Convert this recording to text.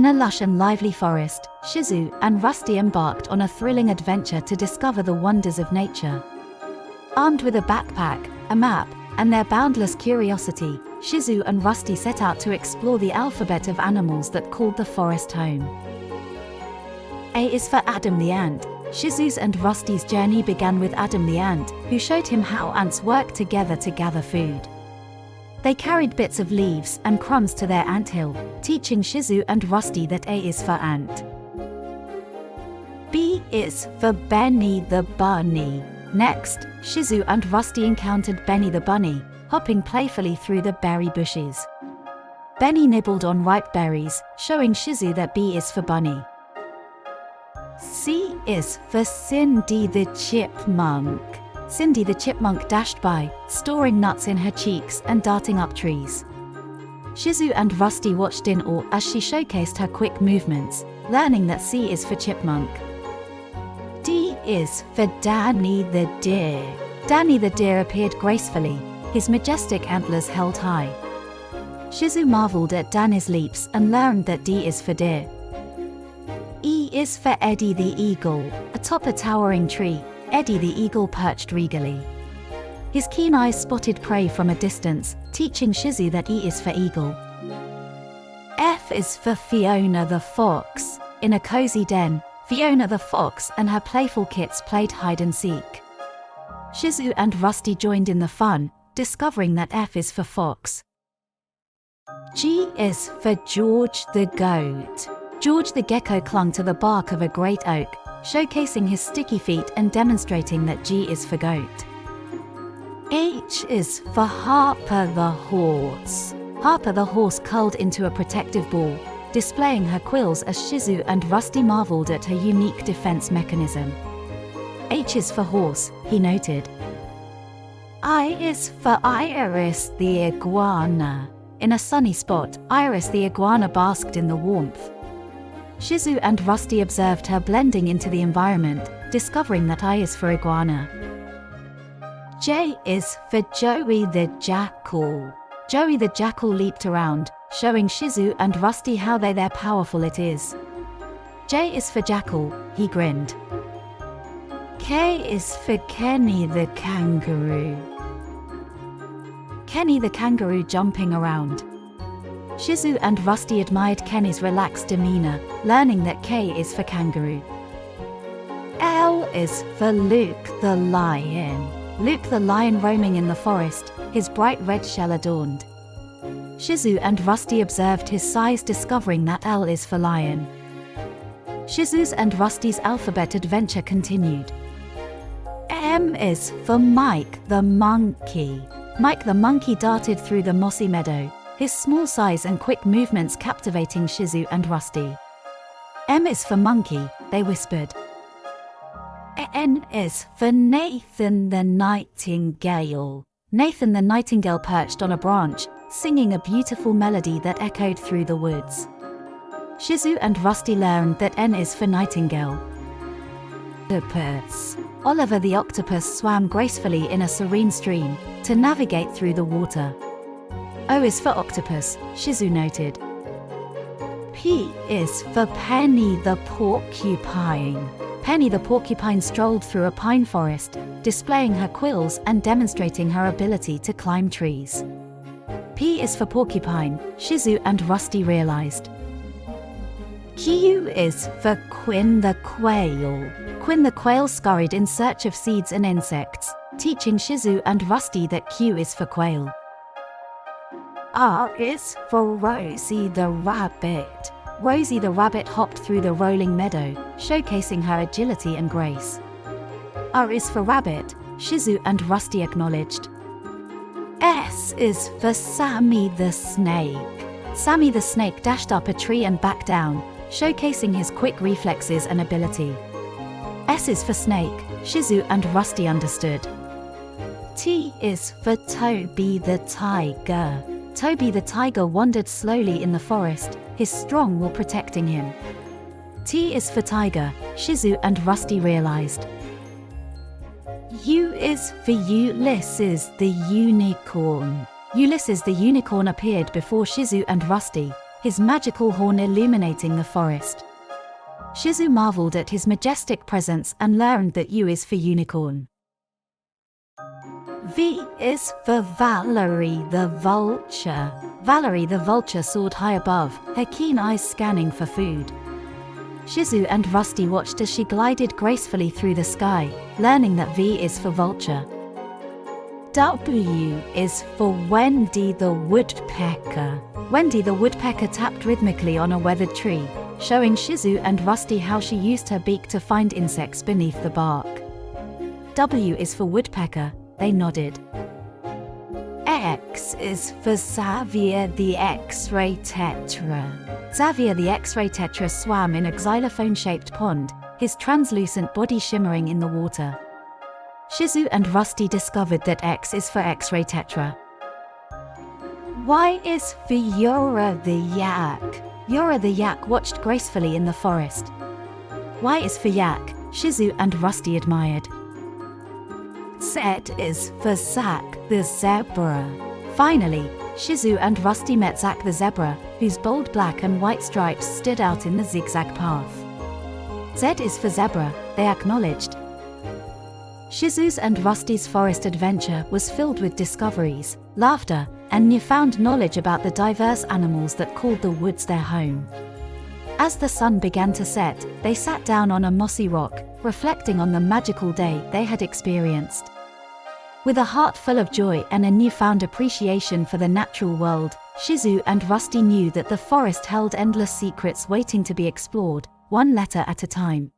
In a lush and lively forest, Shizu and Rusty embarked on a thrilling adventure to discover the wonders of nature. Armed with a backpack, a map, and their boundless curiosity, Shizu and Rusty set out to explore the alphabet of animals that called the forest home. A is for Adam the ant. Shizu's and Rusty's journey began with Adam the ant, who showed him how ants work together to gather food. They carried bits of leaves and crumbs to their anthill, teaching Shizu and Rusty that A is for ant. B is for Benny the bunny. Next, Shizu and Rusty encountered Benny the bunny, hopping playfully through the berry bushes. Benny nibbled on ripe berries, showing Shizu that B is for bunny. C is for Cindy the chipmunk. Cindy the chipmunk dashed by, storing nuts in her cheeks and darting up trees. Shizu and Rusty watched in awe as she showcased her quick movements, learning that C is for chipmunk. D is for Danny the deer. Danny the deer appeared gracefully, his majestic antlers held high. Shizu marveled at Danny's leaps and learned that D is for deer. E is for Eddie the eagle. Atop a towering tree, Eddie the eagle perched regally. His keen eyes spotted prey from a distance, teaching Shizu that E is for eagle. F is for Fiona the fox. In a cozy den, Fiona the fox and her playful kits played hide and seek. Shizu and Rusty joined in the fun, discovering that F is for fox. G is for George the goat. George the gecko clung to the bark of a great oak, showcasing his sticky feet and demonstrating that G is for goat. H is for Harper the horse. Harper the horse curled into a protective ball, displaying her quills as Shizu and Rusty marveled at her unique defense mechanism. H is for horse, he noted. I is for Iris the iguana. In a sunny spot, Iris the iguana basked in the warmth. Shizu and Rusty observed her blending into the environment, discovering that I is for iguana. J is for Joey the jackal. Joey the jackal leaped around, showing Shizu and Rusty how powerful it is. J is for jackal, he grinned. K is for Kenny the kangaroo. Kenny the kangaroo jumping around. Shizu and Rusty admired Kenny's relaxed demeanor, learning that K is for kangaroo. L is for Luke the lion. Luke the lion roaming in the forest, his bright red shell adorned. Shizu and Rusty observed his size, discovering that L is for lion. Shizu's and Rusty's alphabet adventure continued. M is for Mike the monkey. Mike the monkey darted through the mossy meadow, his small size and quick movements captivating Shizu and Rusty. M is for monkey, they whispered. N is for Nathan the nightingale. Nathan the nightingale perched on a branch, singing a beautiful melody that echoed through the woods. Shizu and Rusty learned that N is for nightingale. Octopus. Oliver the octopus swam gracefully in a serene stream to navigate through the water. O is for octopus, Shizu noted. P is for Penny the porcupine. Penny the porcupine strolled through a pine forest, displaying her quills and demonstrating her ability to climb trees. P is for porcupine, Shizu and Rusty realized. Q is for Quinn the quail. Quinn the quail scurried in search of seeds and insects, teaching Shizu and Rusty that Q is for quail. R is for Rosie the rabbit. Rosie the rabbit hopped through the rolling meadow, showcasing her agility and grace. R is for rabbit, Shizu and Rusty acknowledged. S is for Sammy the snake. Sammy the snake dashed up a tree and back down, showcasing his quick reflexes and ability. S is for snake, Shizu and Rusty understood. T is for Toby the tiger. Toby the tiger wandered slowly in the forest, his strong will protecting him. T is for tiger, Shizu and Rusty realized. U is for Ulysses the unicorn. Ulysses the unicorn appeared before Shizu and Rusty, his magical horn illuminating the forest. Shizu marveled at his majestic presence and learned that U is for unicorn. V is for Valerie the vulture. Valerie the vulture soared high above, her keen eyes scanning for food. Shizu and Rusty watched as she glided gracefully through the sky, learning that V is for vulture. W is for Wendy the woodpecker. Wendy the woodpecker tapped rhythmically on a weathered tree, showing Shizu and Rusty how she used her beak to find insects beneath the bark. W is for woodpecker, they nodded. X is for Xavier the X-ray tetra. Xavier the X-ray tetra swam in a xylophone-shaped pond, his translucent body shimmering in the water. Shizu and Rusty discovered that X is for X-ray tetra. Y is for Yora the yak. Yora the yak watched gracefully in the forest. Y is for yak, Shizu and Rusty admired. Z is for Zack the zebra. Finally, Shizu and Rusty met Zack the zebra, whose bold black and white stripes stood out in the zigzag path. Z is for zebra, they acknowledged. Shizu's and Rusty's forest adventure was filled with discoveries, laughter, and newfound knowledge about the diverse animals that called the woods their home. As the sun began to set, they sat down on a mossy rock, reflecting on the magical day they had experienced. With a heart full of joy and a newfound appreciation for the natural world, Shizu and Rusty knew that the forest held endless secrets waiting to be explored, one letter at a time.